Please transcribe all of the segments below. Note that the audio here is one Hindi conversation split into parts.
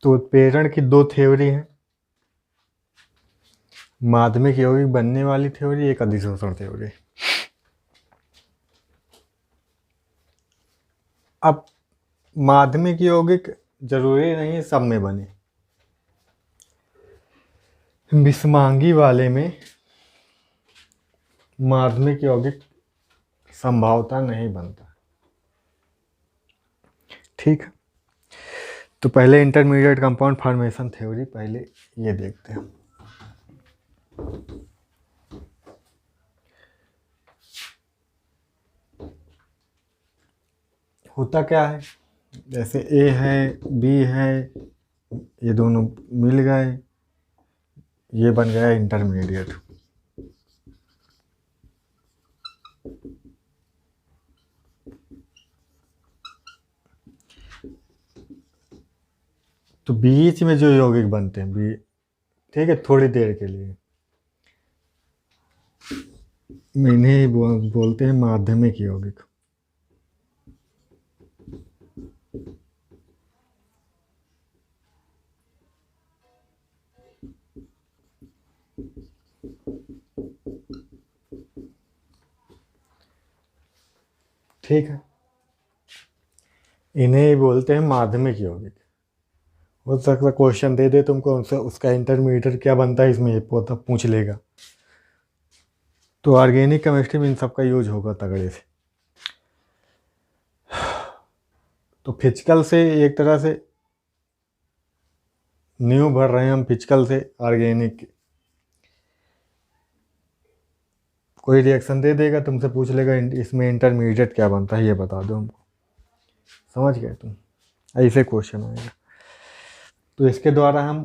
तो उत्प्रेरण की दो थ्योरी हैं, माध्यमिक यौगिक बनने वाली थ्योरी, एक अधिशोषण थ्योरी। अब माध्यमिक यौगिक जरूरी नहीं है सब में बने, विषमांगी वाले में माध्यमिक यौगिक संभावता नहीं बनता। ठीक, तो पहले इंटरमीडिएट कंपाउंड फॉर्मेशन थ्योरी पहले ये देखते हैं। होता क्या है, जैसे ए है बी है, ये दोनों मिल गए, ये बन गया इंटरमीडिएट। तो बीच में जो यौगिक बनते हैं बी, ठीक है, थोड़ी देर के लिए इन्हें बोलते हैं माध्यमिक यौगिक। ठीक है, इन्हें बोलते हैं माध्यमिक यौगिक। हो सकता है क्वेश्चन दे दे तुमको, उसका इंटरमीडिएट क्या बनता है इसमें पूछ लेगा, तो ऑर्गेनिक केमिस्ट्री में इन सब का यूज होगा तगड़े से। तो फिजिकल से एक तरह से न्यू भर रहे हैं हम, फिजिकल से ऑर्गेनिक। कोई रिएक्शन दे देगा, तुमसे पूछ लेगा इसमें इंटरमीडिएट क्या बनता है, ये बता दो हमको। समझ गए तुम, ऐसे क्वेश्चन आएगा। तो इसके द्वारा हम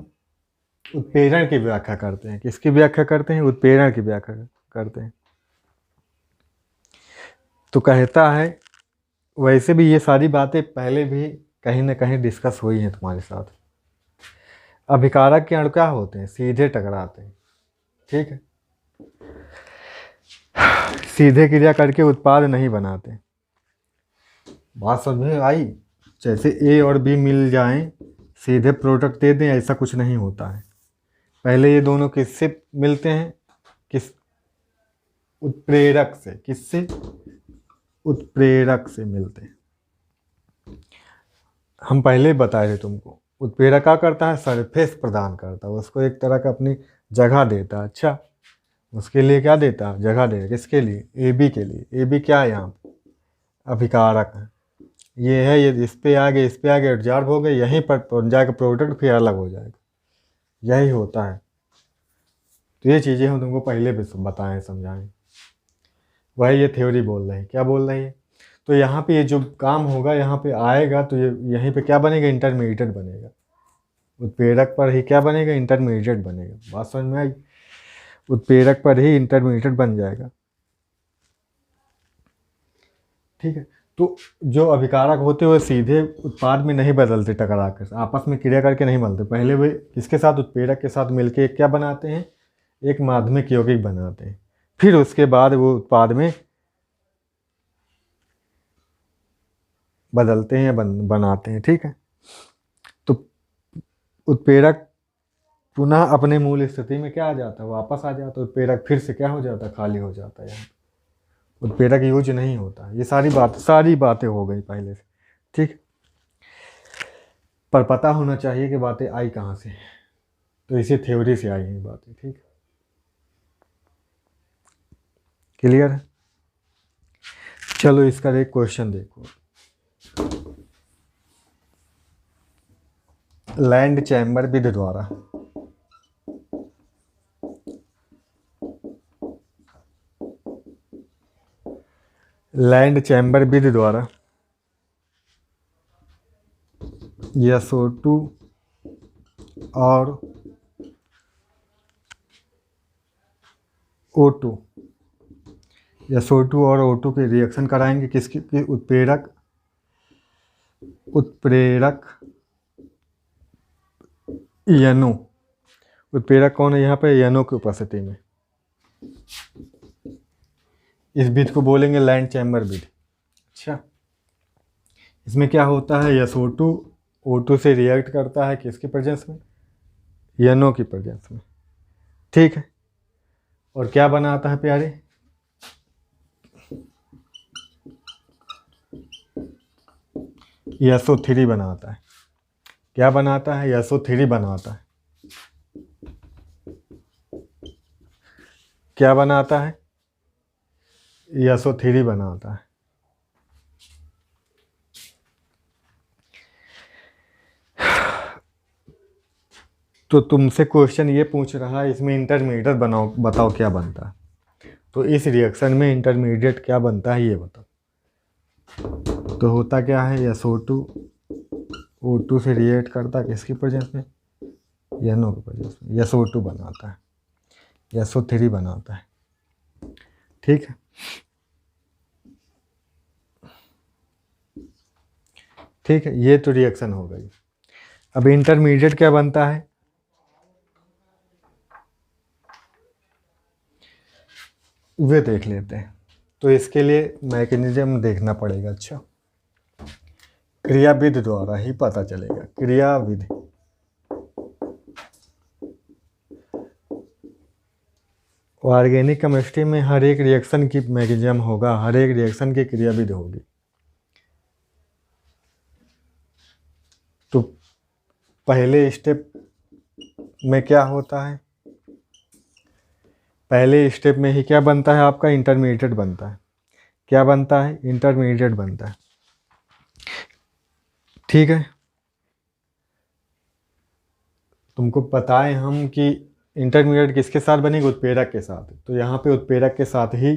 उत्प्रेरण की व्याख्या करते हैं। किसकी व्याख्या करते हैं? उत्प्रेरण की व्याख्या करते हैं। तो कहता है, वैसे भी ये सारी बातें पहले भी कहीं ना कहीं डिस्कस हुई हैं तुम्हारे साथ। अभिकारक के अणु क्या होते हैं? सीधे टकराते हैं। ठीक है, सीधे क्रिया करके उत्पाद नहीं बनाते। बात समझ में आई? जैसे ए और बी मिल जाएं, सीधे प्रोडक्ट दे दें, ऐसा कुछ नहीं होता है। पहले ये दोनों किससे मिलते हैं? किस उत्प्रेरक से। किससे? उत्प्रेरक से मिलते हैं। हम पहले बताए थे तुमको, उत्प्रेरक क्या करता है? सरफेस प्रदान करता है, उसको एक तरह का अपनी जगह देता है। अच्छा, उसके लिए क्या देता है? जगह देता है। किसके लिए? ए बी के लिए। ए बी क्या है यहाँ? अभिकारक है। ये है, ये इस पे आ गए, इस पे आ गए, एब्जॉर्ब हो गए, यहीं पर जाकर प्रोडक्ट फिर अलग हो जाएगा। यही होता है। तो ये चीज़ें हम तुमको पहले भी बताएं, समझाएं। वही ये थ्योरी बोल रही है। क्या बोल रही है? तो यहाँ पे ये जो काम होगा, यहाँ पे आएगा, तो ये यहीं पे क्या बनेगा? इंटरमीडिएट बनेगा। उत्प्रेरक पर ही क्या बनेगा? इंटरमीडिएट बनेगा। बात समझ में आई? उत्प्रेरक पर ही इंटरमीडिएट बन जाएगा। ठीक है, तो जो अभिकारक होते हैं वो सीधे उत्पाद में नहीं बदलते, टकरा कर आपस में क्रिया करके नहीं बनते। पहले वे किसके साथ? उत्प्रेरक के साथ मिलके क्या बनाते हैं? एक माध्यमिक यौगिक बनाते हैं। फिर उसके बाद वो उत्पाद में बदलते हैं या बनाते हैं। ठीक है, तो उत्प्रेरक पुनः अपने मूल स्थिति में क्या आ जाता है, वापस आ जाता है। उत्प्रेरक फिर से क्या हो जाता है, खाली हो जाता है। यहाँ उत्प्रेरक यूज नहीं होता। ये सारी बातें हो गई पहले से। ठीक, पर पता होना चाहिए कि बातें आई कहाँ से, तो इसी थ्योरी से आई हैं बातें। ठीक, क्लियर है। चलो इसका एक क्वेश्चन देखो। लैंड चैम्बर विधि द्वारा लैंड चैम्बर विधि द्वारा SO2 और O2 SO2 और O2 के रिएक्शन कराएंगे। किसकी की उत्प्रेरक NO। उत्प्रेरक कौन है यहाँ पे, NO की उपस्थिति में। इस विधि को बोलेंगे लैंड चैम्बर विधि। अच्छा, इसमें क्या होता है, SO2 O2 से रिएक्ट करता है किसके प्रेजेंस में, NO की प्रेजेंस में। ठीक है, और क्या बनाता है प्यारे, SO3 बनाता है। क्या बनाता है, SO3 बनाता है। क्या बनाता है, SO3 बनाता है। तो तुमसे क्वेश्चन ये पूछ रहा है इसमें इंटरमीडिएट बनाओ, बताओ क्या बनता है। तो इस रिएक्शन में इंटरमीडिएट क्या बनता है ये बताओ। तो होता क्या है, SO2 O2 से रिएक्ट करता है किसकी प्रेजेंस में, NO की प्रेजेंस में। SO2 बनाता है, SO3 बनाता है। ठीक है, ठीक है, ये तो रिएक्शन हो गई। अब इंटरमीडिएट क्या बनता है, वे देख लेते हैं। तो इसके लिए मैकेनिज्म देखना पड़ेगा। अच्छा, क्रियाविधि द्वारा ही पता चलेगा। क्रियाविधि, ऑर्गेनिक केमिस्ट्री में हर एक रिएक्शन की मैकेनिज्म होगा, हर एक रिएक्शन की क्रियाविधि होगी। तो पहले स्टेप में क्या होता है, पहले स्टेप में ही क्या बनता है आपका, इंटरमीडिएट बनता है। क्या बनता है, इंटरमीडिएट बनता है। ठीक है, तुमको बताएं हम कि इंटरमीडिएट किसके साथ बनेगी, उत्प्रेरक के साथ। तो यहाँ पे उत्प्रेरक के साथ ही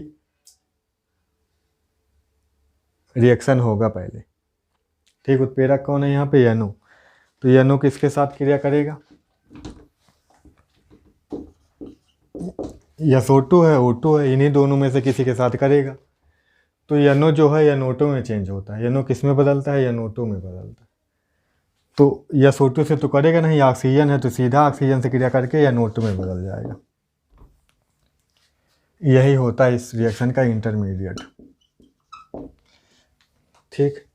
रिएक्शन होगा पहले। ठीक, उत्प्रेरक कौन है यहाँ पे, NO। तो NO किसके साथ क्रिया करेगा, SO2 है, O2 है, इन्हीं दोनों में से किसी के साथ करेगा। तो NO जो है NO2 में चेंज होता है। NO किस में बदलता है, NO2 में बदलता है। तो SO2 से तो करेगा नहीं, ऑक्सीजन है तो सीधा ऑक्सीजन से क्रिया करके NO2 में बदल जाएगा। यही होता है इस रिएक्शन का इंटरमीडिएट। ठीक,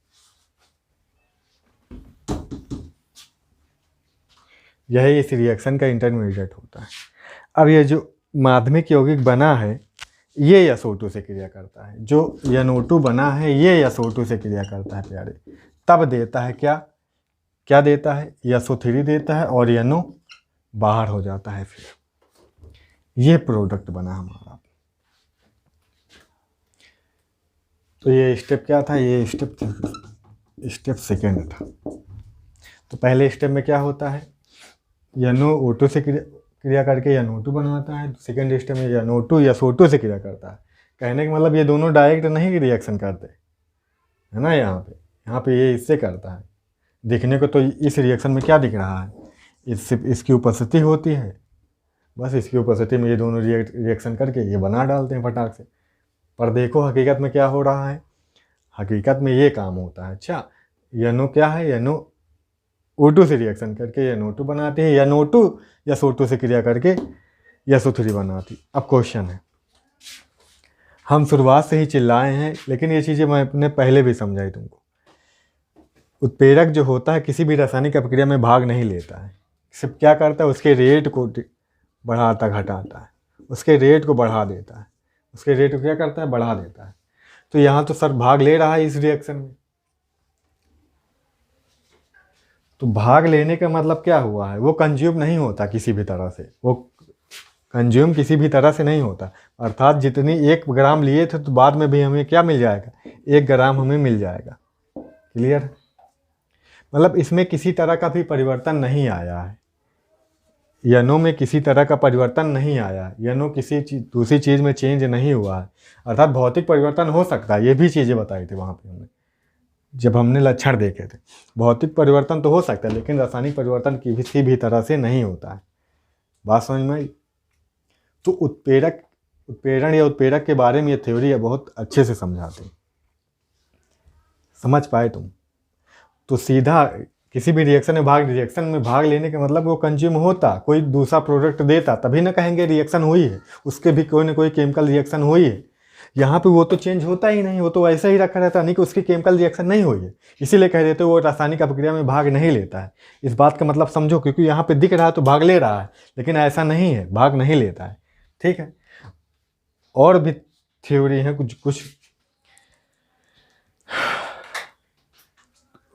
यही इस रिएक्शन का इंटरमीडिएट होता है। अब ये जो माध्यमिक यौगिक बना है ये SO2 से क्रिया करता है, जो NO2 बना है ये SO2 से क्रिया करता है प्यारे। तब देता है क्या, क्या देता है, SO3 देता है और NO बाहर हो जाता है। फिर ये प्रोडक्ट बना हमारा। तो ये स्टेप क्या था, ये स्टेप सेकेंड था। तो पहले स्टेप में क्या होता है, NO O2 से क्रिया करके NO2 बनाता है। सेकेंड स्टेप में NO2 SO2 से क्रिया करता है। कहने का मतलब ये दोनों डायरेक्ट नहीं रिएक्शन करते है ना। यहाँ पे ये इससे करता है। दिखने को तो इस रिएक्शन में क्या दिख रहा है, इसकी उपस्थिति होती है, बस इसकी उपस्थिति में ये दोनों रिएक्शन करके ये बना डालते हैं फटाक से। पर देखो हकीकत में क्या हो रहा है, हकीकत में ये काम होता है। अच्छा, NO क्या है, NO O2 से रिएक्शन करके NO2 बनाते हैं, NO2 SO2 से क्रिया करके SO3 बनाती। अब क्वेश्चन है हम शुरुआत से ही चिल्लाए हैं, लेकिन ये चीज़ें मैंने पहले भी समझाई तुमको। उत्प्रेरक जो होता है किसी भी रासायनिक अभिक्रिया में भाग नहीं लेता है, सिर्फ क्या करता है, उसके रेट को बढ़ाता घटाता है, उसके रेट को बढ़ा देता है, उसके रेट को क्या करता है, बढ़ा देता है। तो यहाँ तो सर भाग ले रहा है इस रिएक्शन में, तो भाग लेने का मतलब क्या हुआ है, वो कंज्यूम नहीं होता किसी भी तरह से, वो कंज्यूम किसी भी तरह से नहीं होता। अर्थात जितनी 1 ग्राम लिए थे तो बाद में भी हमें क्या मिल जाएगा, 1 ग्राम हमें मिल जाएगा। क्लियर? मतलब इसमें किसी तरह का भी परिवर्तन नहीं आया है, यनों में किसी तरह का परिवर्तन नहीं आया है, यनो किसी दूसरी चीज़ में चेंज नहीं हुआ है। अर्थात भौतिक परिवर्तन हो सकता है, ये भी चीज़ें बताई थी वहाँ पे हमने जब हमने लक्षण देखे थे। भौतिक परिवर्तन तो हो सकता है, लेकिन रासायनिक परिवर्तन किसी भी तरह से नहीं होता है। बात समझ में आई? तो उत्प्रेरण या उत्प्रेरक के बारे में ये थ्योरी है, बहुत अच्छे से समझाते हैं। समझ पाए तुम? तो सीधा किसी भी रिएक्शन में भाग लेने का मतलब वो कंज्यूम होता, कोई दूसरा प्रोडक्ट देता, तभी ना कहेंगे रिएक्शन हुई है, उसके भी कोई ना कोई केमिकल रिएक्शन हुई है। यहाँ पे वो तो चेंज होता ही नहीं, वो तो ऐसा ही रखा रहता, नहीं कि उसकी केमिकल रिएक्शन नहीं हुई है, इसीलिए कह देते वो रासायनिक अभिक्रिया में भाग नहीं लेता है। इस बात का मतलब समझो, क्योंकि यहाँ पे दिख रहा है तो भाग ले रहा है, लेकिन ऐसा नहीं है, भाग नहीं लेता है। ठीक है? और भी थ्योरी है कुछ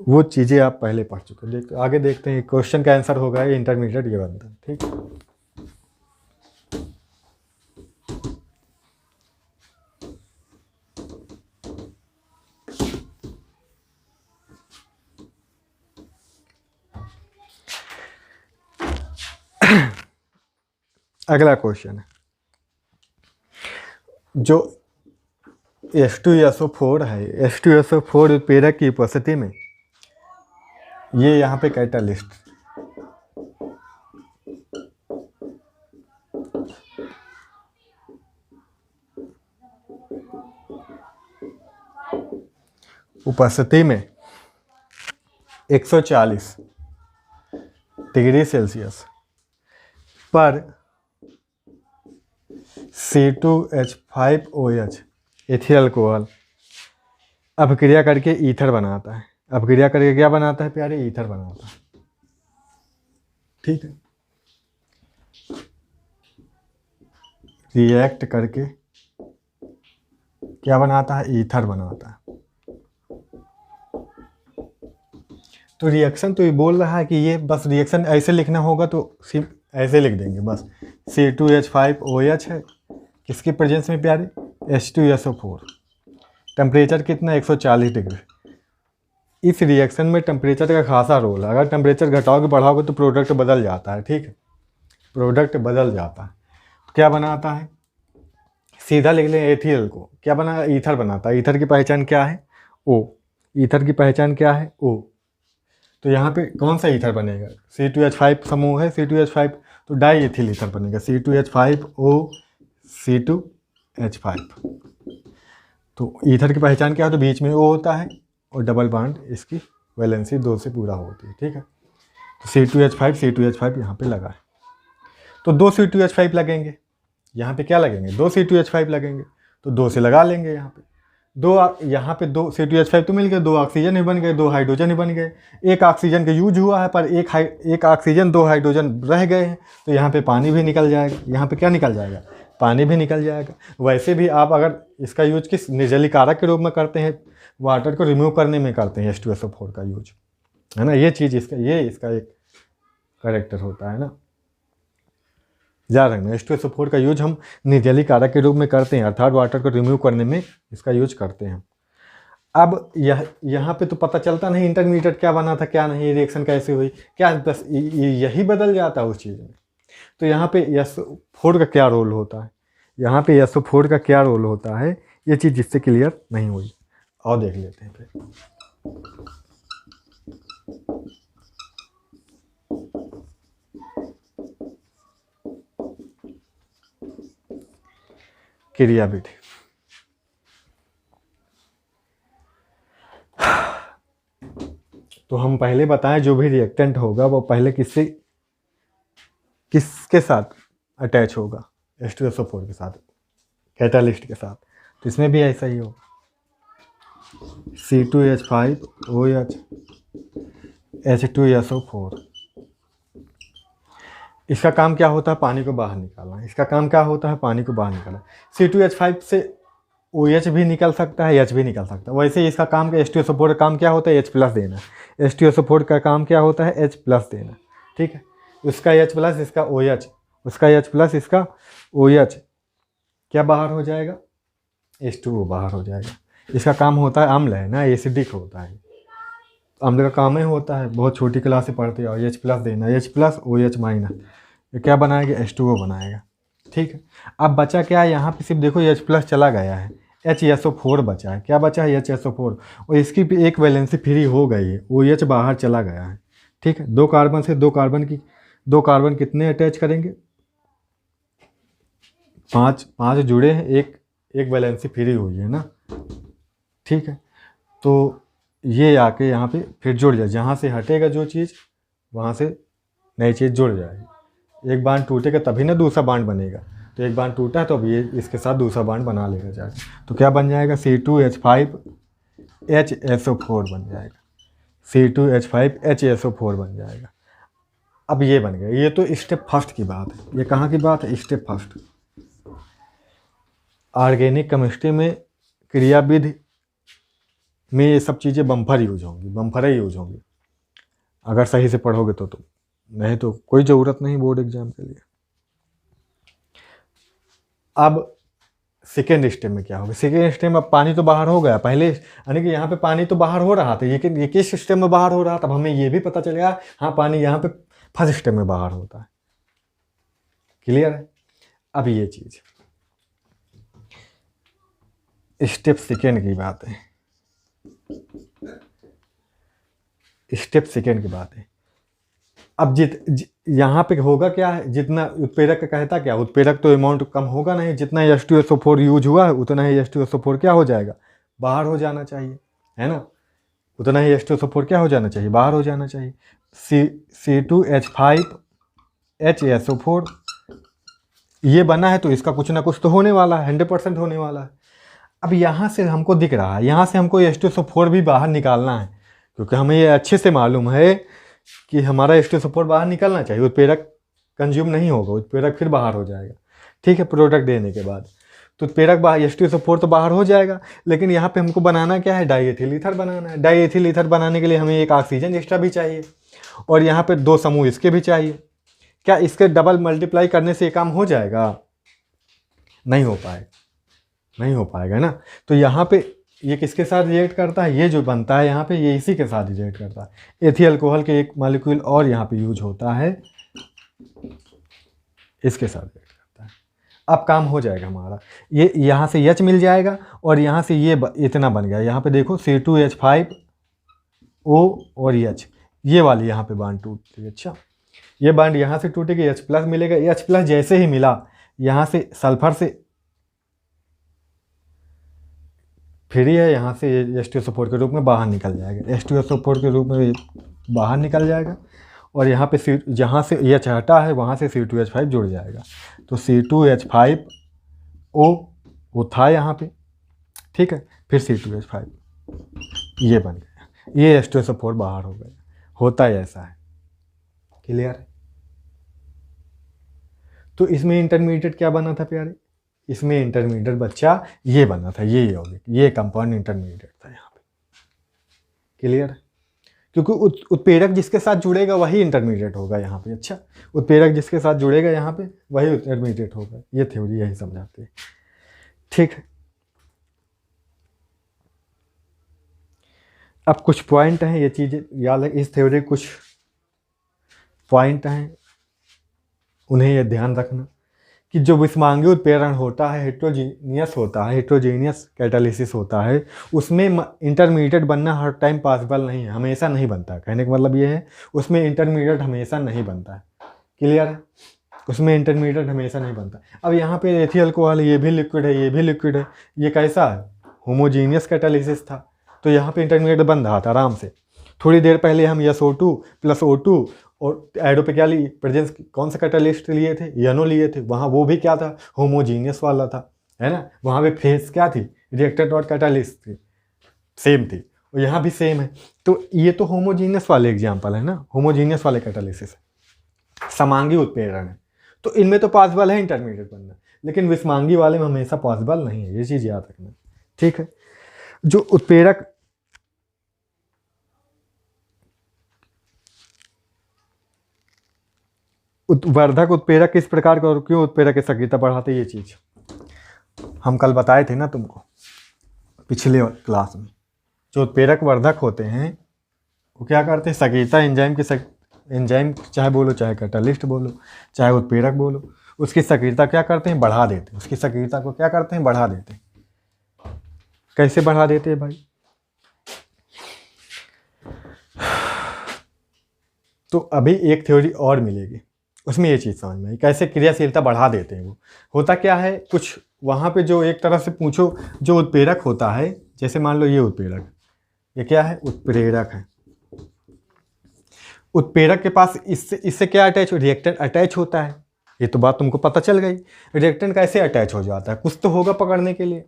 वो चीज़ें आप पहले पढ़ चुके हो। आगे देखते हैं, क्वेश्चन का आंसर होगा ये इंटरमीडिएट ये बनता है। ठीक, अगला क्वेश्चन है, जो H2SO4 है, H2SO4 उत्प्रेरक की उपस्थिति में, ये यहाँ पे कैटालिस्ट, उपस्थिति में 140 डिग्री सेल्सियस पर C2H5OH एथिल अल्कोहल अभिक्रिया करके ईथर बनाता है। अभिक्रिया करके क्या बनाता है प्यारे? ईथर बनाता है। ठीक है? रिएक्ट करके क्या बनाता है? ईथर बनाता है। तो रिएक्शन तो ये बोल रहा है कि ये बस रिएक्शन ऐसे लिखना होगा तो सिर्फ ऐसे लिख देंगे बस, C2H5OH है, किसकी प्रेजेंस में प्यारे? H2SO4। टेम्परेचर कितना? 140 डिग्री। इस रिएक्शन में टेम्परेचर का खासा रोल है, अगर टेम्परेचर घटाओगे बढ़ाओगे तो प्रोडक्ट बदल जाता है। ठीक है? प्रोडक्ट बदल जाता है। तो क्या बनाता है? सीधा लिख लें एथिल को, क्या बना? ईथर बनाता है। ईथर की पहचान क्या है? O। ईथर की पहचान क्या है? O। तो यहाँ पे कौन सा ईथर बनेगा? C2H5 समूह है, C2H5, तो डाई एथिल ईथर बनेगा, C2H5O C2H5। तो ईथर की पहचान क्या है? तो बीच में O होता है और डबल बॉन्ड इसकी वैलेंसी 2 से पूरा होती है। ठीक है? तो C2H5 यहाँ पे लगा है, तो 2 C2H5 लगेंगे। यहाँ पे क्या लगेंगे? 2 C2H5 लगेंगे, तो 2 से लगा लेंगे यहाँ पे। यहाँ पे 2 C2H5 तो मिल गए, 2 ऑक्सीजन ही बन गए, 2 हाइड्रोजन ही बन गए। एक ऑक्सीजन का यूज हुआ है, पर एक ऑक्सीजन 2 हाइड्रोजन रह गए हैं, तो यहाँ पे पानी भी निकल जाएगा। यहाँ पे क्या निकल जाएगा? पानी भी निकल जाएगा। वैसे भी आप अगर इसका यूज किस निर्जलीकारक के रूप में करते हैं, वाटर को रिमूव करने में करते हैं H2SO4 का यूज, है ना? ये चीज़ इसका एक करेक्टर होता है ना, याद रखना। H2SO4 का यूज हम निर्जलीकारक के रूप में करते हैं, अर्थात वाटर को रिमूव करने में इसका यूज करते हैं। अब यहाँ पे तो पता चलता नहीं इंटरमीडिएट क्या बना था क्या नहीं, रिएक्शन कैसे हुई, क्या बस यही बदल जाता है उस चीज़ में। तो यहाँ पे SO4 का क्या रोल होता है, यहाँ पे SO4 का क्या रोल होता है, ये चीज़ जिससे क्लियर नहीं हुई, और देख लेते हैं फिर। क्रियाविधि। तो हम पहले बताएं, जो भी रिएक्टेंट होगा वो पहले किसके साथ अटैच होगा? H2SO4 के साथ, कैटालिस्ट के साथ। तो इसमें भी ऐसा ही हो, C2H5OH H2SO4। इसका काम क्या होता है, पानी को बाहर निकालना। इसका काम क्या होता है, पानी को बाहर निकालना। C2H5 से OH भी निकल सकता है, H भी निकल सकता है। वैसे ही इसका काम H2SO4 का काम क्या होता है, H+ देना। H2SO4 का काम क्या होता है, H+ देना। ठीक है, उसका H+, इसका OH, उसका H+, इसका OH क्या बाहर हो जाएगा, H2O बाहर हो जाएगा। इसका काम होता है, अम्ल है ना, एसिडिक होता है। अम्ल का काम ही होता है, बहुत छोटी क्लास से पढ़ते हो, H+ देना, H+ OH-, ये क्या बनाएगा, H2O बनाएगा। ठीक है, अब बचा क्या है यहाँ पे, सिर्फ देखो H+ चला गया है, HSO4 बचा है। क्या बचा है, HSO4, और इसकी भी एक वैलेंसी फ्री हो गई है, OH बाहर चला गया है। ठीक है, 2 कार्बन से 2 कार्बन कितने अटैच करेंगे, 5 जुड़े हैं, एक वैलेंसी फ्री हुई है ना। ठीक है, तो ये आके यहाँ पे फिर जुड़ जाए, जहाँ से हटेगा जो चीज़ वहाँ से नई चीज़ जुड़ जाएगी। एक बांड टूटेगा तभी ना दूसरा बांड बनेगा, तो एक बांड टूटा है तो अब ये इसके साथ दूसरा बांड बना लेगा जाए, तो क्या बन जाएगा, C2H5HSO4 बन जाएगा, C2H5HSO4 बन जाएगा। अब ये बन गया, ये तो स्टेप फर्स्ट की बात है। ये कहाँ की बात है, स्टेप फर्स्ट। ऑर्गेनिक केमिस्ट्री में क्रियाविधि में ये सब चीज़ें बम्पर यूज होंगी, अगर सही से पढ़ोगे तो नहीं तो कोई ज़रूरत नहीं बोर्ड एग्जाम के लिए। अब सेकेंड स्टेप में क्या होगा, सेकेंड स्टेप में अब पानी तो बाहर हो गया, पहले यानी कि यहाँ पे पानी तो बाहर हो रहा था, ये किस स्टेप में बाहर हो रहा था, अब हमें ये भी पता चलेगा, हाँ पानी यहाँ पे फर्स्ट स्टेप में बाहर होता है। क्लियर है। अब ये चीज़ स्टेप सेकेंड की बात है, स्टेप सेकेंड की बात है। अब यहाँ पे होगा क्या है, जितना उत्प्रेरक का कहता क्या, उत्प्रेरक तो अमाउंट कम होगा नहीं, जितना H2SO4 यूज हुआ है उतना ही H2SO4 क्या हो जाएगा, बाहर हो जाना चाहिए, है ना। उतना ही H2SO4 क्या हो जाना चाहिए, बाहर हो जाना चाहिए। C2H5HSO4 ये बना है तो इसका कुछ ना कुछ तो होने वाला है, 100% होने वाला है। अब यहाँ से हमको दिख रहा है, यहाँ से हमको H2SO4 भी बाहर निकालना है, क्योंकि हमें ये अच्छे से मालूम है कि हमारा H2SO4 बाहर निकलना चाहिए, उत्प्रेरक कंज्यूम नहीं होगा, उत्प्रेरक फिर बाहर हो जाएगा। ठीक है, प्रोडक्ट देने के बाद तो उत्प्रेरक बाहर H2SO4 तो बाहर हो जाएगा, लेकिन यहाँ पे हमको बनाना क्या है, डाईएथिल ईथर बनाना है। डाईएथिल ईथर बनाने के लिए हमें एक ऑक्सीजन एक्स्ट्रा भी चाहिए, और यहाँ पे 2 समूह इसके भी चाहिए। क्या इसके डबल मल्टीप्लाई करने से ये काम हो जाएगा, नहीं हो पाएगा ना। तो यहाँ पे ये किसके साथ रिएक्ट करता है, ये जो बनता है यहाँ पे ये इसी के साथ रिएक्ट करता है। एथी अल्कोहल के एक मॉलिक्यूल और यहाँ पे यूज होता है, इसके साथ रिएक्ट करता है। अब काम हो जाएगा हमारा, ये यहाँ से H मिल जाएगा और यहाँ से ये इतना बन गया। यहाँ पे देखो C2H5O और H, ये वाली यहाँ पे बांड टूटती है। अच्छा, ये बांड यहाँ से टूटेगी, H+ मिलेगा। H+ जैसे ही मिला यहाँ से सल्फर से फ्री है, यहाँ से H2SO4 के रूप में बाहर निकल जाएगा, H2SO4 के रूप में बाहर निकल जाएगा, और यहाँ पे जहाँ से H हटा है वहाँ से C2H5 जुड़ जाएगा। तो C2H5O वो था यहाँ पे, ठीक है, फिर C2H5 ये बन गया, ये H2SO4 बाहर हो गया। होता है ऐसा है। क्लियर है। तो इसमें इंटरमीडिएट क्या बना था प्यारे, इसमें इंटरमीडिएट बच्चा ये बना था, ये यौगिक, ये कंपाउंड इंटरमीडिएट था यहाँ पे। क्लियर है, क्योंकि उत्प्रेरक जिसके साथ जुड़ेगा वही इंटरमीडिएट होगा यहाँ पे। अच्छा, उत्प्रेरक जिसके साथ जुड़ेगा यहाँ पे वही इंटरमीडिएट होगा, ये थ्योरी यही समझाती है। ठीक है, अब कुछ पॉइंट हैं, ये चीज़ें याद है, इस थ्योरी कुछ पॉइंट हैं, उन्हें ये ध्यान रखना कि जो विषमांगी उत्प्रेरण होता है, हेट्रोजीनियस कैटालिसिस होता है, उसमें इंटरमीडिएट बनना हर टाइम पॉसिबल नहीं है, हमेशा नहीं बनता। कहने का मतलब ये है उसमें इंटरमीडिएट हमेशा नहीं बनता है। क्लियर है, उसमें इंटरमीडिएट हमेशा नहीं बनता। अब यहाँ पे एथिल अल्कोहल, ये भी लिक्विड है, ये भी लिक्विड है, ये कैसा है, होमोजीनियस कैटालिसिस था, तो यहाँ पे इंटरमीडिएट बन रहा था आराम से। थोड़ी देर पहले हम SO2 + O2 और एडो पे क्या लिए, प्रेजेंस कौन सा कैटालिस्ट लिए थे, यनो लिए थे, वहाँ वो भी क्या था, होमोजीनियस वाला था, है ना। वहाँ पे फेस क्या थी, रिएक्टेंट और कैटालिस्ट थी, सेम थी, और यहाँ भी सेम है। तो ये तो होमोजीनियस वाले एग्जाम्पल है ना, होमोजीनियस वाले कैटालिसिस है, समांगी उत्प्रेरण है, तो इनमें तो पॉसिबल है इंटरमीडिएट बनना, लेकिन विषमांगी वाले में हमेशा पॉसिबल नहीं है, ये चीज़ याद रखना। ठीक है, जो उत्प्रेरक वर्धक उत्प्रेरक किस प्रकार का और क्यों उत्प्रेरक की सक्रियता बढ़ाते, ये चीज़ हम कल बताए थे ना तुमको पिछले क्लास में। जो उत्प्रेरक वर्धक होते हैं वो क्या करते हैं, सक्रियता एंजाइम की एंजाइम चाहे बोलो, चाहे कैटालिस्ट बोलो, चाहे उत्प्रेरक बोलो, उसकी सक्रियता क्या करते हैं, बढ़ा देते हैं। उसकी सक्रियता को क्या करते हैं, बढ़ा देते हैं। कैसे बढ़ा देते हैं भाई, तो अभी एक थ्योरी और मिलेगी, उसमें ये चीज़ समझ में आई कैसे क्रियाशीलता बढ़ा देते हैं। वो होता क्या है, कुछ वहाँ पे जो एक तरह से पूछो, जो उत्प्रेरक होता है, जैसे मान लो ये उत्प्रेरक, ये क्या है, उत्प्रेरक है। उत्प्रेरक के पास इससे क्या अटैच, रिएक्टेंट अटैच होता है, ये तो बात तुमको पता चल गई। रिएक्टेंट कैसे अटैच हो जाता है, कुछ तो होगा पकड़ने के लिए।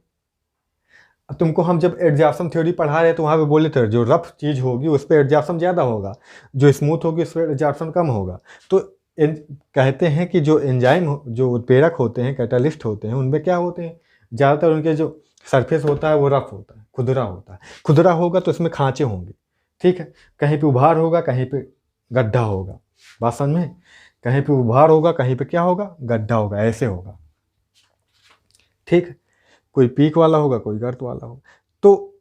तुमको हम जब एडजॉर्प्शन थ्योरी पढ़ा रहे तो वहाँ पे बोले थे जो रफ चीज़ होगी उस पर एडजॉर्प्शन ज़्यादा होगा, जो स्मूथ होगी उस पर एडजॉर्प्शन कम होगा। तो कहते हैं कि जो एंजाइम, जो उत्प्रेरक होते हैं, कैटालिस्ट होते हैं, उनमें क्या होते हैं, ज़्यादातर उनके जो सरफेस होता है वो रफ होता है, खुदरा होता है। खुदरा होगा तो इसमें खाँचे होंगे, ठीक है, कहीं पे उभार होगा, कहीं पे गड्ढा होगा, बात समझ में, कहीं पे उभार होगा, कहीं पे क्या होगा, गड्ढा होगा, ऐसे होगा, ठीक है, कोई पीक वाला होगा, कोई गर्त वाला होगा। तो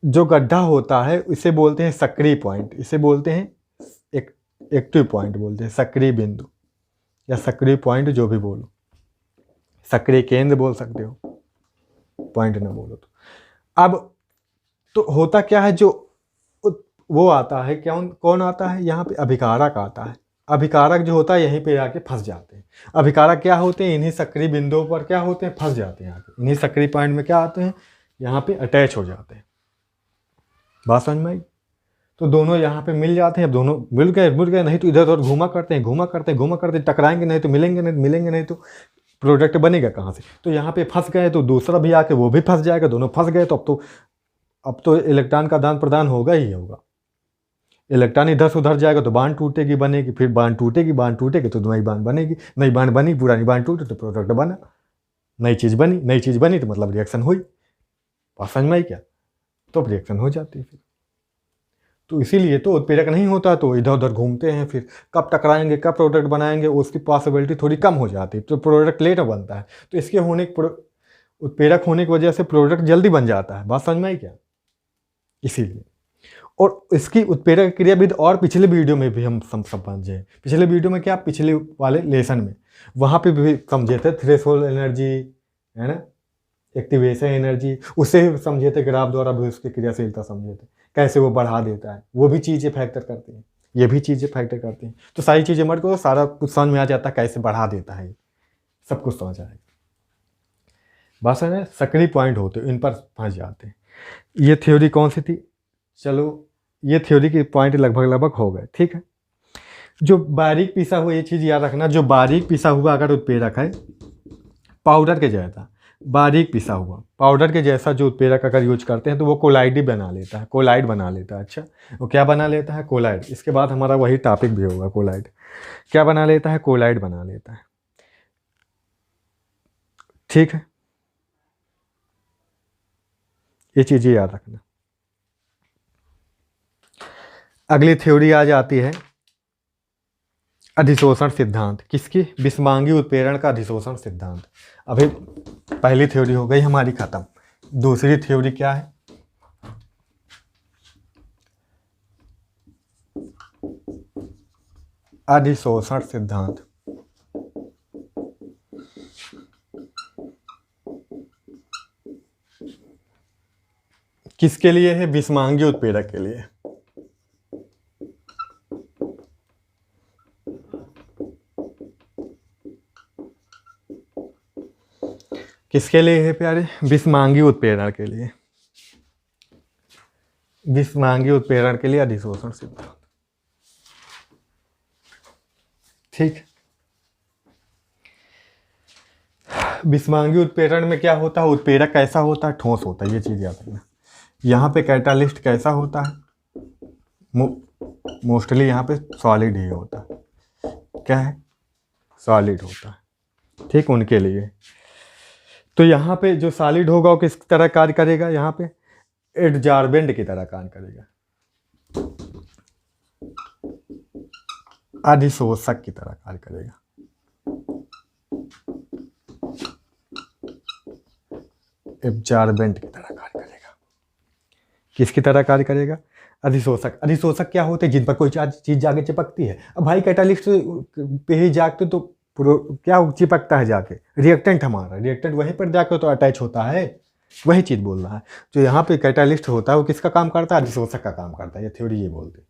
जो गड्ढा होता है इसे बोलते हैं सक्रिय पॉइंट, इसे बोलते हैं एक्टिव पॉइंट बोलते हैं, सक्रिय बिंदु या सक्रिय पॉइंट, जो भी बोलो, सक्रिय केंद्र बोल सकते हो, पॉइंट ना बोलो तो। अब तो होता क्या है, जो वो आता है, कौन आता है यहाँ पे, अभिकारक आता है। अभिकारक जो होता है यहीं पे आके फंस जाते हैं। अभिकारक क्या होते हैं, इन्हीं सक्रिय बिंदुओं पर क्या होते हैं, फंस जाते हैं आके, इन्हीं सक्रिय पॉइंट में क्या आते हैं, यहाँ पे अटैच हो जाते हैं। बात समझ में आई, तो दोनों यहाँ पे मिल जाते हैं। दोनों मिल गए, नहीं तो इधर उधर घूमा करते हैं, टकराएंगे नहीं तो मिलेंगे नहीं तो प्रोडक्ट बनेगा कहाँ से। तो यहाँ पे फंस गए तो दूसरा भी आके वो भी फंस जाएगा, दोनों फंस गए तो अब तो इलेक्ट्रॉन का आदान प्रदान होगा ही होगा। इलेक्ट्रॉन इधर से उधर जाएगा तो बांड टूटेगी, बनेगी, फिर बांड टूटेगी तो नई बांड बनेगी, नई बांड बनी, पुरानी बांड टूटे तो प्रोडक्ट बना, नई चीज़ बनी तो मतलब रिएक्शन हुई। बात समझ में आई क्या, तो रिएक्शन हो जाती है फिर। तो इसीलिए तो उत्प्रेरक नहीं होता तो इधर उधर घूमते हैं, फिर कब टकराएंगे, कब प्रोडक्ट बनाएंगे, उसकी पॉसिबिलिटी थोड़ी कम हो जाती है, तो प्रोडक्ट लेट बनता है। तो इसके उत्प्रेरक होने की वजह से प्रोडक्ट जल्दी बन जाता है। बात समझ में आई क्या, इसीलिए। और इसकी उत्प्रेरक क्रियाविधि और पिछले वीडियो में भी हम समझे, पिछले वीडियो में क्या, पिछले वाले लेसन में वहाँ पे भी समझे थे, थ्रेशोल्ड एनर्जी है ना, एक्टिवेशन एनर्जी, उससे भी समझे थे, ग्राफ द्वारा भी उसकी क्रियाशीलता समझे थे, कैसे वो बढ़ा देता है, वो भी चीज़ें फैक्टर करती हैं, ये भी चीज़ें फैक्टर करती हैं। तो सारी चीज़ें मत को सारा कुछ समझ में आ जाता है, कैसे बढ़ा देता है, सब कुछ समझ आएगा। बस है, सक्रिय पॉइंट होते इन पर फंस जाते हैं। ये थ्योरी कौन सी थी, चलो ये थ्योरी के पॉइंट लगभग हो गए, ठीक है। जो बारीक पिसा हुआ, ये चीज़ याद रखना, जो बारीक पिसा हुआ अगर उत्प्रेरक है, पाउडर के जैसा बारीक पिसा हुआ पाउडर के जैसा जो उत्प्रेरक अगर यूज करते हैं तो वो कोलाइड बना लेता है, कोलाइड बना लेता है। अच्छा, वो क्या बना लेता है, कोलाइड। इसके बाद हमारा वही टॉपिक भी होगा, कोलाइड क्या बना लेता है, कोलाइड बना लेता है, ठीक है। ये चीज़ें याद रखना। अगली थ्योरी आ जाती है अधिशोषण सिद्धांत। किसकी, विषमांगी उत्प्रेरण का अधिशोषण सिद्धांत। अभी पहली थ्योरी हो गई हमारी खत्म। दूसरी थ्योरी क्या है, अधिशोषण सिद्धांत। किसके लिए है, विषमांगी उत्प्रेरक के लिए। किसके लिए है प्यारे, विषमांगी उत्प्रेरण के लिए, विषमांगी उत्प्रेरण के लिए अधिशोषण सिद्धांत, ठीक। विषमांगी उत्प्रेरण में क्या होता है, उत्प्रेरक कैसा होता है, ठोस होता है, ये चीज़ याद रखना। यहाँ पे कैटालिस्ट कैसा होता है, मोस्टली यहाँ पे सॉलिड ही होता है। क्या है, सॉलिड होता है, ठीक, उनके लिए। तो यहाँ पे जो सॉलिड होगा वो किस तरह कार्य करेगा, यहाँ पे एडजॉर्बेंट की तरह कार्य करेगा, अधिशोषक की तरह कार्य करेगा। एब्जॉर्बेंट की तरह कार्य करेगा। किसकी तरह कार्य करेगा, अधिशोषक। अधिशोषक क्या होते हैं, जिन पर कोई चीज जाके चिपकती है। अब भाई कैटालिस्ट पे ही जाके तो क्या चिपकता है जाके, रिएक्टेंट हमारा, रिएक्टेंट वहीं पर जाकर तो अटैच होता है, वही चीज बोल रहा है। जो यहाँ पे कैटालिस्ट होता है वो किसका काम करता है, अधिशोषक का काम करता है। ये थ्योरी ये बोलते,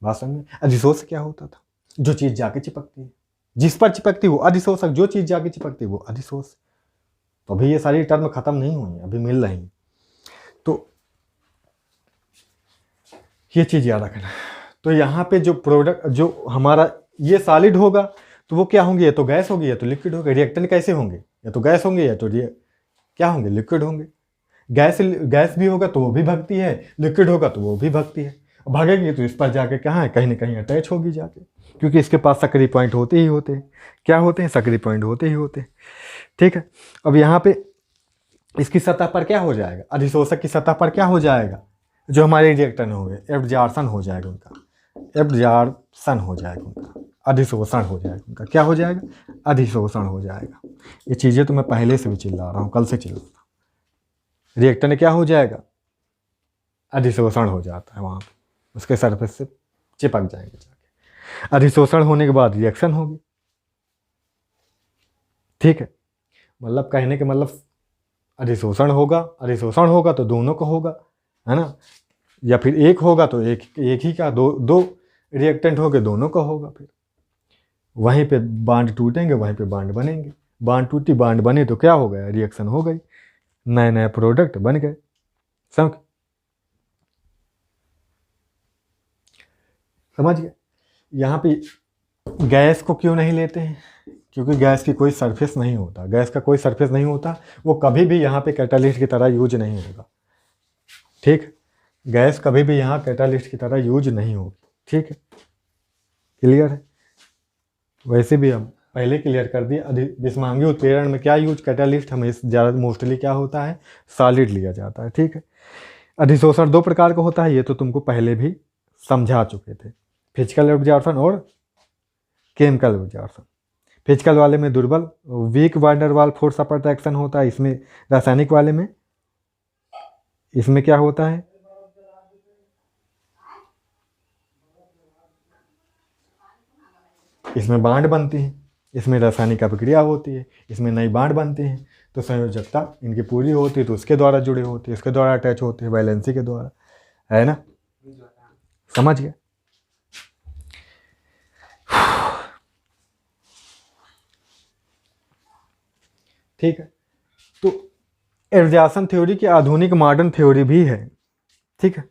बात समझ में। अधिशोषक क्या होता था, जो चीज जाके चिपकती है, जिस पर चिपकती है वो अधिशोषक, जो चीज जाके चिपकती है वो अधिशोषक। तो अभी ये सारी टर्म खत्म नहीं हुई, अभी मिल रही। तो ये चीज याद रखना। तो यहाँ पे जो प्रोडक्ट, जो हमारा ये सॉलिड होगा तो वो क्या होंगे, या तो गैस होगी या तो लिक्विड होगा। रिएक्टेंट कैसे होंगे, या तो गैस होंगे या तो क्या होंगे, लिक्विड होंगे। गैस भी होगा तो वो भी भगती है, लिक्विड होगा तो वो भी भगती है। भागेगी तो इस पर जाके कहाँ है, कहीं ना कहीं अटैच होगी जाके, क्योंकि इसके पास सक्रिय पॉइंट होते ही होते हैं। क्या होते हैं, सक्रिय पॉइंट होते ही होते हैं। ठीक है। अब यहाँ पे इसकी सतह पर क्या हो जाएगा, अधिशोषक की सतह पर क्या हो जाएगा, जो हमारे रिएक्टेंट होंगे एब्जॉर्प्शन हो जाएगा उनका, एब्जॉर्प्शन हो जाएगा उनका, अधिशोषण हो जाएगा उनका। क्या हो जाएगा, अधिशोषण हो जाएगा। ये चीज़ें तो मैं पहले से भी चिल्ला रहा हूँ, कल से चिल्ला रहा हूँ। रिएक्टेंट क्या हो जाएगा, अधिशोषण हो जाता है, वहाँ पे उसके सरफेस से चिपक जाएंगे जाके। अधिशोषण होने के बाद रिएक्शन होगी। ठीक है, मतलब कहने के मतलब अधिशोषण होगा तो दोनों को होगा, है ना, या फिर एक होगा तो एक ही का, दो रिएक्टेंट होंगे दोनों का होगा। फिर वहीं पे बांड टूटेंगे, वहीं पे बांड बनेंगे। बांड टूटी बांड बने तो क्या हो गया, रिएक्शन हो गई, नए नए प्रोडक्ट बन गए। समझ गए। यहाँ पे गैस को क्यों नहीं लेते हैं, क्योंकि गैस की कोई सरफेस नहीं होता, गैस का कोई सरफेस नहीं होता, वो कभी भी यहाँ पे कैटालिस्ट की तरह यूज नहीं होगा। ठीक, गैस कभी भी यहाँ कैटालिस्ट की तरह यूज नहीं होगी। ठीक है, क्लियर है। वैसे भी हम पहले क्लियर कर दिए, विषमांगी उत्प्रेरण में क्या यूज, कैटालिस्ट हमें ज़्यादा मोस्टली क्या होता है, सॉलिड लिया जाता है। ठीक है। अधिशोषण दो प्रकार का होता है, ये तो तुमको पहले भी समझा चुके थे, फिजिकल एब्जॉर्प्शन और केमिकल एब्जॉर्प्शन। फिजिकल वाले में दुर्बल weak van der Waals force of attraction होता है, इसमें रासायनिक वाले में इसमें क्या होता है, इसमें बांड बनती है, इसमें रासायनिक अभिक्रिया होती है, इसमें नई बांड बनती हैं। तो संयोजकता इनकी पूरी होती है तो उसके द्वारा जुड़े होते हैं, इसके द्वारा अटैच होते हैं, वैलेंसी के द्वारा, है ना, समझ गए। ठीक है। तो एब्जॉर्प्शन थ्योरी की आधुनिक मॉडर्न थ्योरी भी है। ठीक है,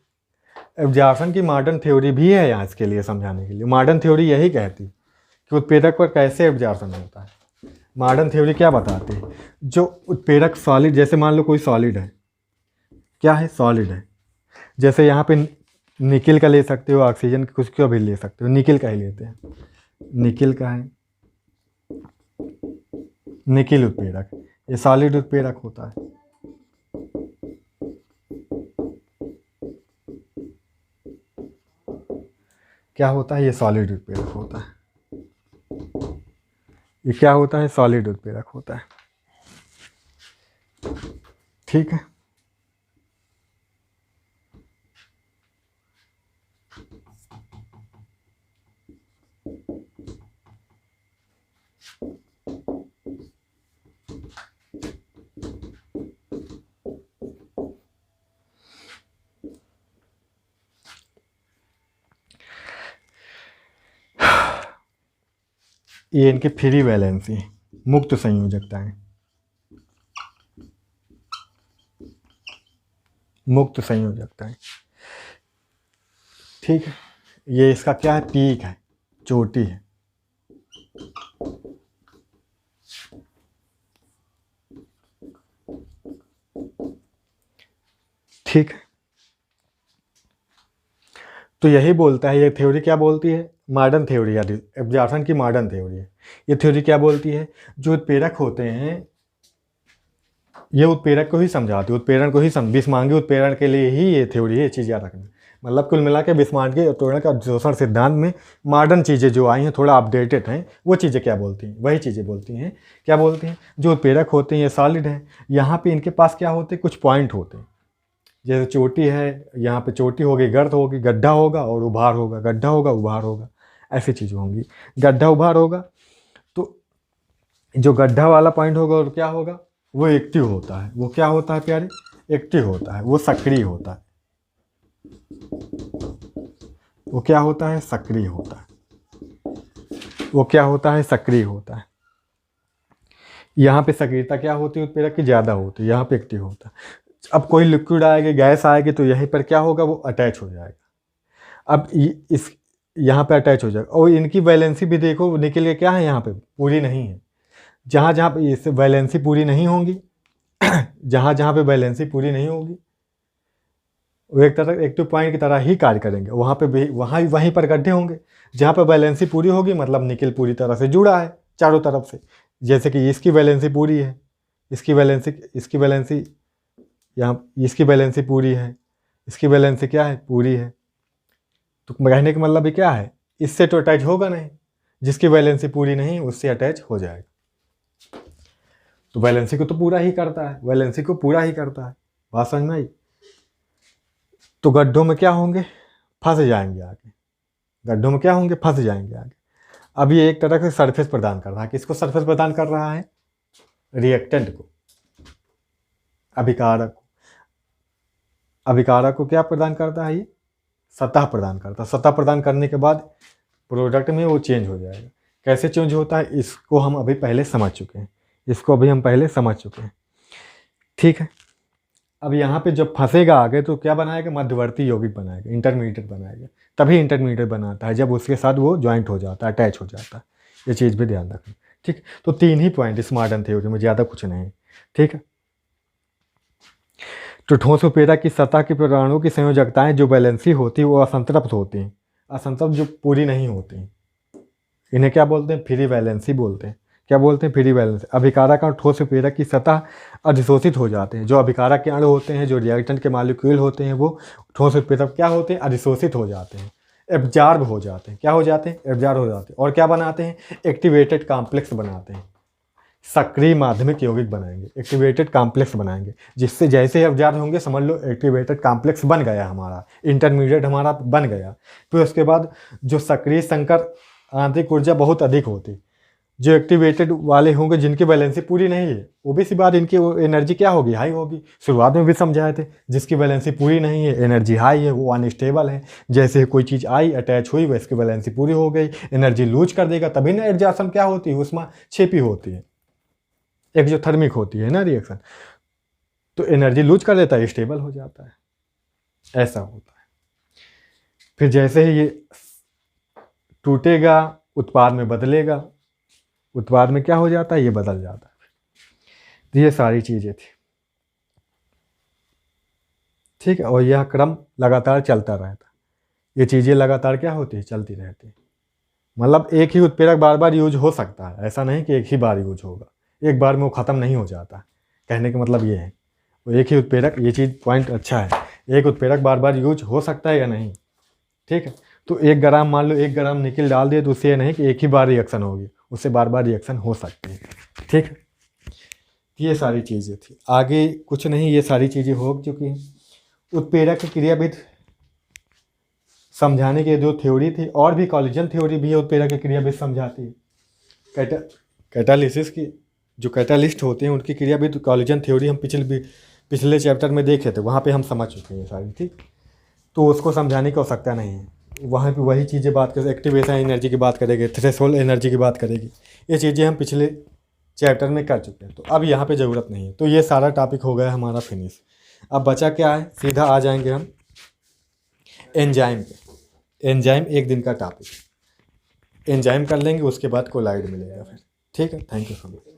एब्जॉर्प्शन की मॉडर्न थ्योरी भी है यहाँ इसके लिए समझाने के लिए। मॉडर्न थ्योरी यही कहती कि उत्प्रेरक पर कैसे एब्जॉर्प्शन होता है। मॉडर्न थ्योरी क्या बताती है, जो उत्प्रेरक सॉलिड, जैसे मान लो कोई सॉलिड है, क्या है, सॉलिड है। जैसे यहाँ पे निकिल का ले सकते हो, ऑक्सीजन कुछ का भी ले सकते हो, निकिल का ही लेते हैं, निकिल का है, निकिल उत्प्रेरक, ये सॉलिड उत्प्रेरक होता है। क्या होता है, ये सॉलिड उत्प्रेरक होता है। ये क्या होता है, सॉलिड उत्प्रेरक होता है। ठीक है। ये इनकी फ्री वैलेंसी, मुक्त संयोजकताएं, मुक्त संयोजकताएं। ठीक है, ये इसका क्या है, पीक है, चोटी है। ठीक है, तो यही बोलता है, ये थ्योरी क्या बोलती है, मॉडर्न थ्योरी एब्जॉर्प्शन की मॉडर्न थ्योरी है। ये थ्योरी क्या बोलती है, जो उत्प्रेरक होते हैं ये उत्प्रेरक को ही समझाती है, उत्प्रेरण को ही विषमांगी उत्प्रेरण के लिए ही ये थ्योरी है, ये चीज़ याद रखना। मतलब कुल मिला के विषमांगी उत्प्रेरण का अवशोषण सिद्धांत में मॉडर्न चीज़ें जो आई हैं, थोड़ा अपडेटेड हैं, वो चीज़ें क्या बोलती हैं, वही चीज़ें बोलती हैं। क्या बोलती हैं, जो उत्प्रेरक होते हैं ये सॉलिड हैं, यहाँ पे इनके पास क्या होते हैं, कुछ पॉइंट होते हैं। जैसे चोटी है, यहाँ पे चोटी होगी, गर्त होगी, गड्ढा होगा और उभार होगा, गड्ढा होगा उभार होगा, ऐसी चीज़ें होंगी। गड्ढा उभार होगा तो जो गड्ढा वाला पॉइंट होगा और क्या होगा, वो एक्टिव होता है। वो क्या होता है प्यारे, एक्टिव होता है, वो सक्रिय होता है। वो क्या होता है, सक्रिय होता है। वो क्या होता है, सक्रिय होता है। यहाँ पे सक्रियता क्या होती है, उत्प्रेरक की ज़्यादा होती है, यहाँ पे एक्टिव होता है। अब कोई लिक्विड आएगी, गैस आएगी, तो यहीं पर क्या होगा, वो अटैच हो जाएगा। अब इस यहाँ पे अटैच हो जाएगा। और इनकी वैलेंसी भी देखो, निकल के क्या है, यहाँ पे पूरी नहीं है। जहाँ जहाँ पे इससे वैलेंसी पूरी नहीं होंगी जहाँ जहाँ पे वैलेंसी पूरी नहीं होगी, वो एक तरह एक्टिव पॉइंट की तरह ही कार्य करेंगे। वहाँ पे भी वहीं पर गड्ढे होंगे। जहाँ पे वैलेंसी पूरी होगी मतलब निकल पूरी तरह से जुड़ा है चारों तरफ से। जैसे कि इसकी वैलेंसी पूरी है, इसकी वैलेंसी यहाँ, इसकी वैलेंसी पूरी है, इसकी वैलेंसी क्या है, पूरी है। तो कहने का मतलब क्या है, इससे तो अटैच होगा नहीं, जिसकी वैलेंसी पूरी नहीं उससे अटैच हो जाएगा। तो वैलेंसी को तो पूरा ही करता है, वैलेंसी को पूरा ही करता है। बात समझ में आई। तो गड्ढों में क्या होंगे, फंस जाएंगे आगे। गड्ढों में क्या होंगे, फंस जाएंगे आगे। अब ये एक तरह से सरफेस प्रदान कर रहा है। किसको सरफेस प्रदान कर रहा है, रिएक्टेंट को, अभिकारक को। अभिकारक को क्या प्रदान करता है, ये सतह प्रदान करता है। सतह प्रदान करने के बाद प्रोडक्ट में वो चेंज हो जाएगा। कैसे चेंज होता है, इसको हम अभी पहले समझ चुके हैं, ठीक है। अब यहाँ पे जब फंसेगा आगे तो क्या बनाएगा, मध्यवर्ती यौगिक बनाएगा, इंटरमीडिएट बनाएगा। तभी इंटरमीडिएट बनाता है जब उसके साथ वो ज्वाइंट हो जाता है, अटैच हो जाता है। ये चीज़ भी ध्यान रखना, ठीक। तो 3 ही पॉइंट इस मॉडर्न थ्योरी में, ज़्यादा कुछ नहीं, ठीक है। तो ठोस उत्प्रेरक की सतह की परमाणु की संयोजकताएं जो बैलेंसी होती है वो असंतृप्त होती हैं। असंतृप्त जो पूरी नहीं होती, इन्हें क्या बोलते हैं, फ्री वैलेंसी बोलते हैं। क्या बोलते हैं, फ्री वैलेंसी। अभिकारक और ठोस उत्प्रेरक की सतह अधिशोषित हो जाते हैं। जो अभिकारक के अणु होते हैं, जो रिएक्टेंट के मॉलिक्यूल होते हैं, वो ठोस उत्प्रेरक क्या होते हैं, अधिशोषित हो जाते हैं, एब्जॉर्ब हो जाते हैं। क्या हो जाते हैं, एब्जॉर्ब हो जाते हैं। और क्या बनाते हैं, एक्टिवेटेड कॉम्प्लेक्स बनाते हैं। सक्रिय माध्यमिक यौगिक बनाएंगे, एक्टिवेटेड कॉम्प्लेक्स बनाएंगे, जिससे जैसे ही एब्जॉर्ब होंगे समझ लो एक्टिवेटेड कॉम्प्लेक्स बन गया हमारा, इंटरमीडिएट हमारा बन गया। फिर उसके बाद जो सक्रिय संकर आंतरिक ऊर्जा बहुत अधिक होती, जो एक्टिवेटेड वाले होंगे जिनकी वैलेंसी पूरी नहीं है, ओबीसी बात इनकी एनर्जी क्या होगी, हाई होगी। शुरुआत में भी समझाए थे, जिसकी वैलेंसी पूरी नहीं है एनर्जी हाई है, वो अनस्टेबल है। जैसे कोई चीज़ आई, अटैच हुई, वह इसकी वैलेंसी पूरी हो गई, एनर्जी लूज कर देगा, तभी ना एडजॉर्प्शन क्या होती है, उसमें छेपी होती है, एक्सोथर्मिक होती है ना रिएक्शन। तो एनर्जी लूज कर देता है, स्टेबल हो जाता है, ऐसा होता है। फिर जैसे ही ये टूटेगा, उत्पाद में बदलेगा, उत्पाद में क्या हो जाता है, ये बदल जाता है। तो ये सारी चीज़ें थी, ठीक है। और यह क्रम लगातार चलता रहता, ये चीज़ें लगातार क्या होती है, चलती रहती। मतलब एक ही उत्प्रेरक बार बार यूज हो सकता है, ऐसा नहीं कि एक ही बार यूज होगा, एक बार में वो ख़त्म नहीं हो जाता। कहने का मतलब ये है, वो एक ही उत्प्रेरक, ये चीज़ पॉइंट अच्छा है, एक उत्प्रेरक बार बार यूज हो सकता है या नहीं, ठीक है। तो 1 ग्राम, मान लो 1 ग्राम निकल डाल दिए, तो उससे ये नहीं कि एक ही बार रिएक्शन होगी, उससे बार बार रिएक्शन हो सकती है, ठीक है। ये सारी चीज़ें थी, आगे कुछ नहीं, ये सारी चीज़ें हो चुकी हैं। उत्प्रेरक की क्रियाविधि समझाने की जो थ्योरी थी, और भी कॉलिजन थ्योरी भी है उत्प्रेरक की क्रियाविधि समझाती है। कैटालिसिस की जो कैटालिस्ट होते हैं उनकी क्रियाविधि कॉलिजन थ्योरी हम पिछले चैप्टर में देखे थे, वहाँ पे हम समझ चुके हैं सारी, ठीक। तो उसको समझाने की आवश्यकता नहीं है, वहाँ पे वही चीज़ें बात करें, एक्टिवेशन एनर्जी की बात करेंगे, थ्रेशोल्ड एनर्जी की बात करेगी, ये चीज़ें हम पिछले चैप्टर में कर चुके हैं, तो अब यहाँ पे ज़रूरत नहीं है। तो ये सारा टॉपिक हो गया हमारा फिनिश। अब बचा क्या है, सीधा आ जाएंगे हम एंजाइम पे। एंजाइम एक दिन का टॉपिक, एंजाइम कर लेंगे, उसके बाद कोलाइड मिलेगा फिर, ठीक है। Thank you so much.